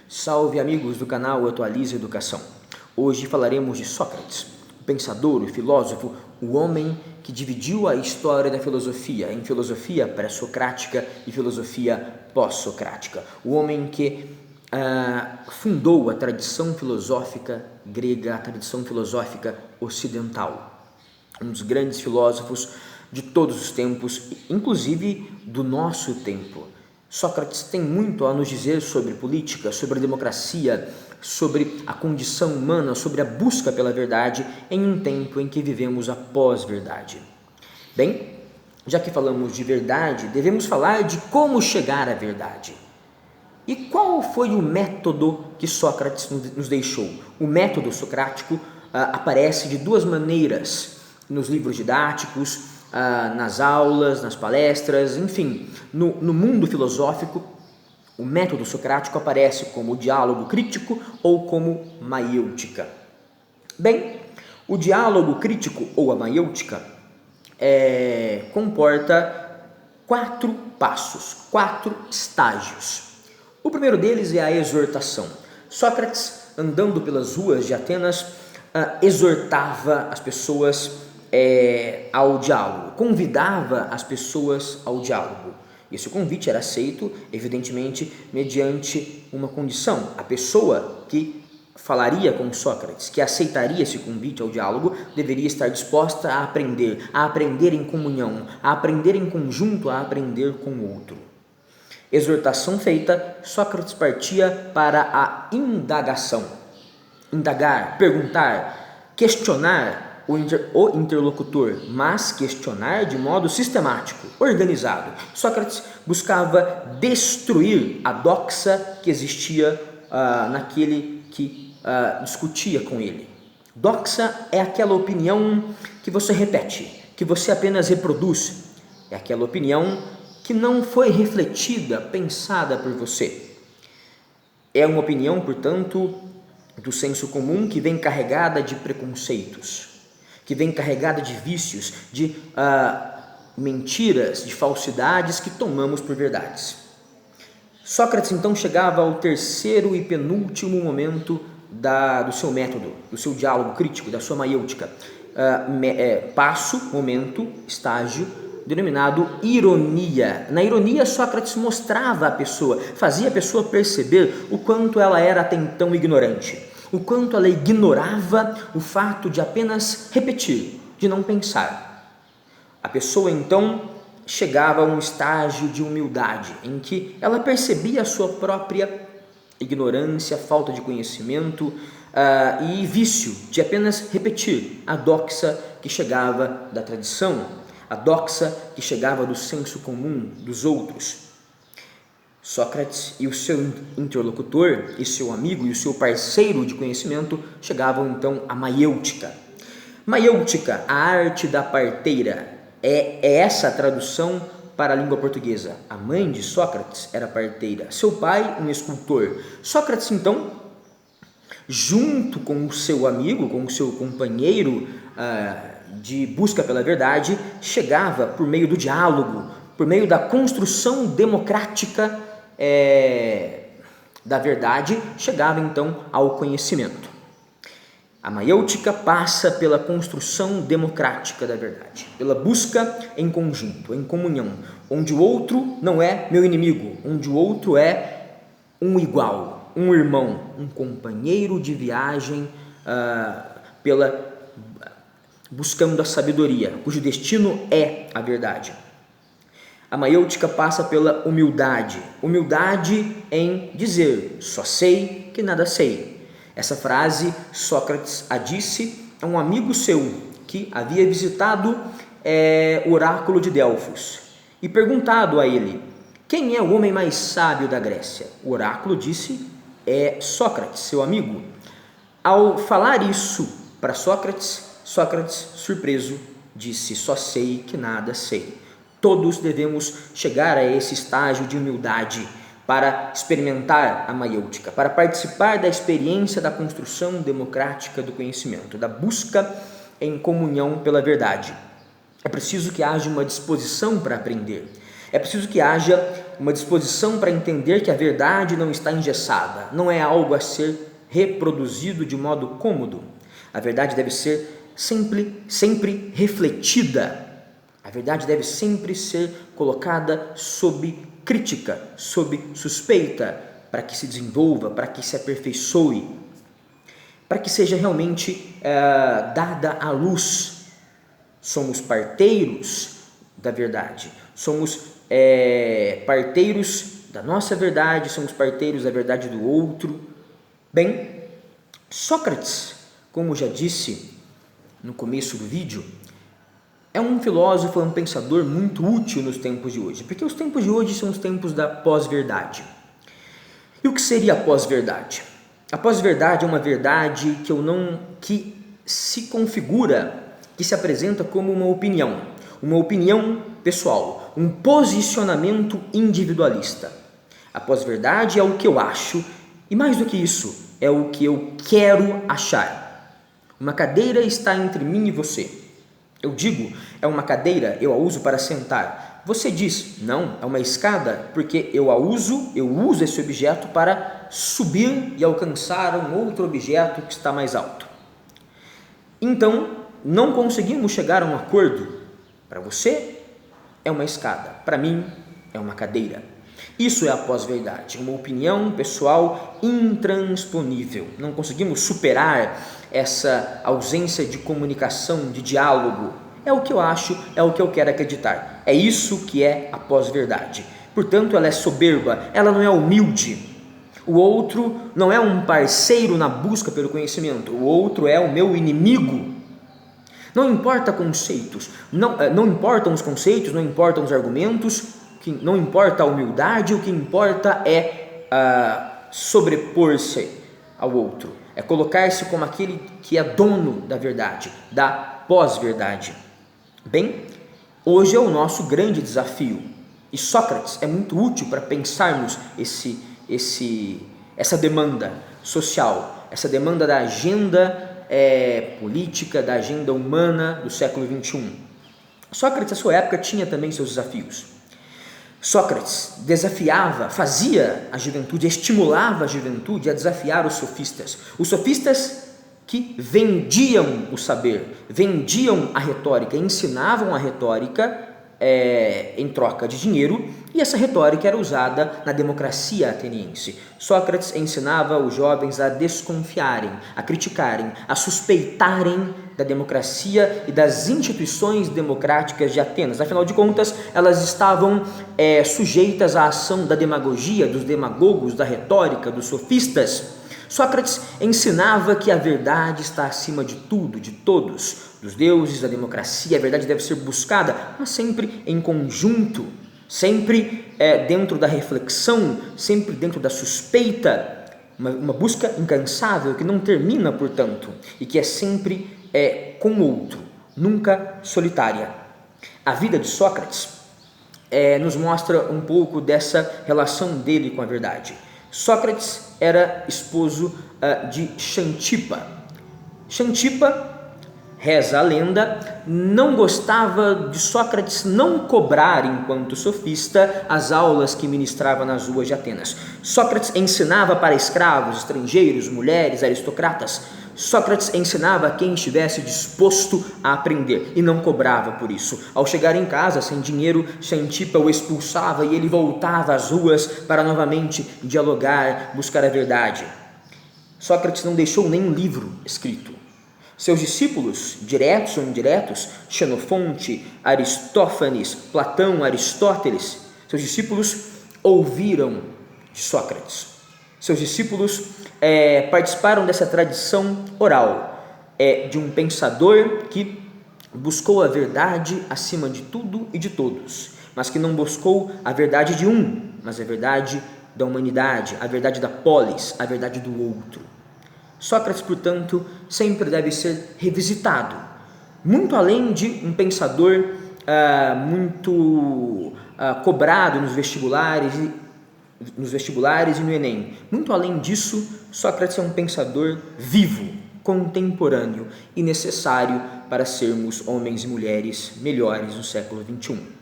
Salve amigos do canal Atualiza Educação. Hoje falaremos de Sócrates, o pensador, o filósofo, o homem que dividiu a história da filosofia em filosofia pré-socrática e filosofia pós-socrática. O homem que fundou a tradição filosófica grega, a tradição filosófica ocidental. Um dos grandes filósofos de todos os tempos, inclusive do nosso tempo. Sócrates tem muito a nos dizer sobre política, sobre democracia, sobre a condição humana, sobre a busca pela verdade em um tempo em que vivemos a pós-verdade. Bem, já que falamos de verdade, devemos falar de como chegar à verdade. E qual foi o método que Sócrates nos deixou? O método socrático aparece de duas maneiras nos livros didáticos, nas aulas, nas palestras, enfim, no mundo filosófico. O método socrático aparece como o diálogo crítico ou como maiêutica. Bem, o diálogo crítico ou a maiêutica comporta 4 passos, 4 estágios. O primeiro deles é a exortação. Sócrates, andando pelas ruas de Atenas, exortava as pessoas ao diálogo, convidava as pessoas ao diálogo. Esse convite era aceito, evidentemente, mediante uma condição. A pessoa que falaria com Sócrates, que aceitaria esse convite ao diálogo, deveria estar disposta a aprender em comunhão, a aprender em conjunto, a aprender com o outro. Exortação feita, Sócrates partia para a indagação. Indagar, perguntar, questionar o interlocutor, mas questionar de modo sistemático, organizado. Sócrates buscava destruir a doxa que existia naquele que discutia com ele. Doxa é aquela opinião que você repete, que você apenas reproduz. É aquela opinião que não foi refletida, pensada por você. É uma opinião, portanto, do senso comum que vem carregada de preconceitos, que vem carregada de vícios, de mentiras, de falsidades que tomamos por verdades. Sócrates então chegava ao terceiro e penúltimo momento do seu método, do seu diálogo crítico, da sua maiêutica. Momento, estágio, denominado ironia. Na ironia, Sócrates mostrava a pessoa, fazia a pessoa perceber o quanto ela era até então ignorante, o quanto ela ignorava o fato de apenas repetir, de não pensar. A pessoa então chegava a um estágio de humildade, em que ela percebia a sua própria ignorância, falta de conhecimento e vício de apenas repetir a doxa que chegava da tradição, a doxa que chegava do senso comum dos outros. Sócrates e o seu interlocutor, e seu amigo e o seu parceiro de conhecimento chegavam então à maiêutica. Maiêutica, a arte da parteira, é essa a tradução para a língua portuguesa. A mãe de Sócrates era parteira, seu pai um escultor. Sócrates então, junto com o seu amigo, com o seu companheiro de busca pela verdade, chegava por meio do diálogo, por meio da construção democrática da verdade, chegava então ao conhecimento. A maiêutica passa pela construção democrática da verdade, pela busca em conjunto, em comunhão, onde o outro não é meu inimigo, onde o outro é um igual, um irmão, um companheiro de viagem buscando a sabedoria, cujo destino é a verdade. A maiêutica passa pela humildade em dizer, só sei que nada sei. Essa frase Sócrates a disse a um amigo seu que havia visitado o oráculo de Delfos e perguntado a ele, quem é o homem mais sábio da Grécia? O oráculo disse, é Sócrates, seu amigo. Ao falar isso para Sócrates, surpreso, disse, só sei que nada sei. Todos devemos chegar a esse estágio de humildade para experimentar a maiêutica, para participar da experiência da construção democrática do conhecimento, da busca em comunhão pela verdade. É preciso que haja uma disposição para aprender. É preciso que haja uma disposição para entender que a verdade não está engessada, não é algo a ser reproduzido de modo cômodo. A verdade deve ser sempre refletida. A verdade deve sempre ser colocada sob crítica, sob suspeita, para que se desenvolva, para que se aperfeiçoe, para que seja realmente dada à luz. Somos parteiros da verdade, somos parteiros da nossa verdade, somos parteiros da verdade do outro. Bem, Sócrates, como já disse no começo do vídeo, é um filósofo, é um pensador muito útil nos tempos de hoje, porque os tempos de hoje são os tempos da pós-verdade. E o que seria a pós-verdade? A pós-verdade é uma verdade que se configura, que se apresenta como uma opinião pessoal, um posicionamento individualista. A pós-verdade é o que eu acho, e mais do que isso, é o que eu quero achar. Uma cadeira está entre mim e você. Eu digo, é uma cadeira, eu a uso para sentar. Você diz, não, é uma escada, porque eu uso esse objeto para subir e alcançar um outro objeto que está mais alto. Então, não conseguimos chegar a um acordo. Para você, é uma escada. Para mim, é uma cadeira. Isso é a pós-verdade, uma opinião pessoal intransponível. Não conseguimos superar essa ausência de comunicação, de diálogo. É o que eu acho, é o que eu quero acreditar. É isso que é a pós-verdade. Portanto, ela é soberba, ela não é humilde. O outro não é um parceiro na busca pelo conhecimento, o outro é o meu inimigo. Não importa conceitos, não importam os conceitos, não importam os argumentos, não importa a humildade, o que importa é sobrepor-se ao outro, é colocar-se como aquele que é dono da verdade, da pós-verdade. Bem, hoje é o nosso grande desafio, e Sócrates é muito útil para pensarmos essa demanda social, essa demanda da agenda política, da agenda humana do século XXI. Sócrates, à sua época, tinha também seus desafios. Sócrates fazia a juventude, estimulava a juventude a desafiar os sofistas que vendiam o saber, vendiam a retórica, ensinavam a retórica em troca de dinheiro, e essa retórica era usada na democracia ateniense. Sócrates ensinava os jovens a desconfiarem, a criticarem, a suspeitarem da democracia e das instituições democráticas de Atenas. Afinal de contas, elas estavam sujeitas à ação da demagogia, dos demagogos, da retórica, dos sofistas. Sócrates ensinava que a verdade está acima de tudo, de todos, dos deuses, da democracia. A verdade deve ser buscada, mas sempre em conjunto, sempre dentro da reflexão, sempre dentro da suspeita, uma busca incansável que não termina, portanto, e que é sempre com o outro, nunca solitária. A vida de Sócrates nos mostra um pouco dessa relação dele com a verdade. Sócrates era esposo de Xantipa. Xantipa, reza a lenda, não gostava de Sócrates não cobrar, enquanto sofista, as aulas que ministrava nas ruas de Atenas. Sócrates ensinava para escravos, estrangeiros, mulheres, aristocratas. Sócrates ensinava a quem estivesse disposto a aprender e não cobrava por isso. Ao chegar em casa sem dinheiro, Xantipa o expulsava e ele voltava às ruas para novamente dialogar, buscar a verdade. Sócrates não deixou nenhum livro escrito. Seus discípulos, diretos ou indiretos, Xenofonte, Aristófanes, Platão, Aristóteles, seus discípulos ouviram de Sócrates. Seus discípulos participaram dessa tradição oral, de um pensador que buscou a verdade acima de tudo e de todos, mas que não buscou a verdade de um, mas a verdade da humanidade, a verdade da polis, a verdade do outro. Sócrates, portanto, sempre deve ser revisitado, muito além de um pensador muito cobrado nos vestibulares e no Enem. Muito além disso, Sócrates é um pensador vivo, contemporâneo e necessário para sermos homens e mulheres melhores no século XXI.